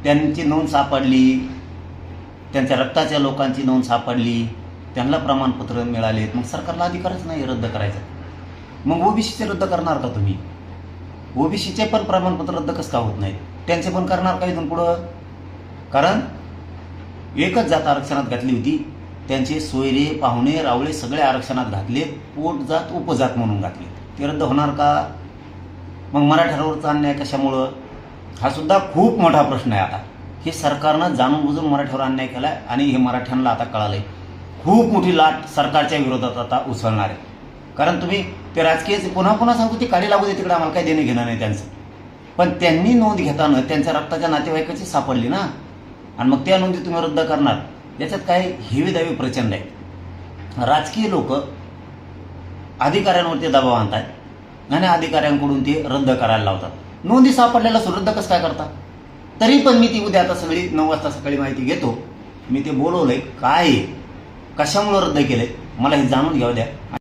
त्यांची नोंद सापडली, त्यांच्या रक्ताच्या लोकांची नोंद सापडली, त्यांना प्रमाणपत्र मिळाले, मग सरकारला अधिकारच नाही रद्द करायचा. मग ओबीसीचे रद्द करणार का तुम्ही? ओबीसीचे पण प्रमाणपत्र रद्द कसं का होत नाहीत? त्यांचे पण करणार का इथून पुढं? कारण एकच जात आरक्षणात घातली होती, त्यांचे सोयरे पाहुणे रावळे सगळे आरक्षणात घातले, पोट जात उपजात म्हणून घातले. ते रद्द होणार का? मग मराठ्यांवरचा अन्याय कशामुळं? हा सुद्धा खूप मोठा प्रश्न आहे. आता हे सरकारनं जाणून बुजून मराठ्यावर अन्याय केला आहे आणि हे मराठ्यांना आता कळालंय. खूप मोठी लाट सरकारच्या विरोधात आता उसळणार आहे. कारण तुम्ही ते राजकीय पुन्हा पुन्हा सांगतो ते काढी लागू दे, तिकडे आम्हाला काही देणं घेणं नाही त्यांचं. पण त्यांनी नोंद घेताना त्यांच्या रक्ताच्या नातेवाईकाची सापडली ना, आणि मग त्या नोंदी तुम्ही रद्द करणार, याच्यात काय हेवी दावी प्रचंड आहे. राजकीय लोक अधिकाऱ्यांवरती दबाव आणतात आणि अधिकाऱ्यांकडून ते रद्द करायला लावतात. नोंदी सापडलेला रद्द कसं काय करता? तरी पण मी ती उद्या आता सगळी 9 वाजता सकाळी माहिती घेतो. मी ते बोलवलंय, काय कशामुळं रद्द केलंय मला हे जाणून घ्यावं द्या.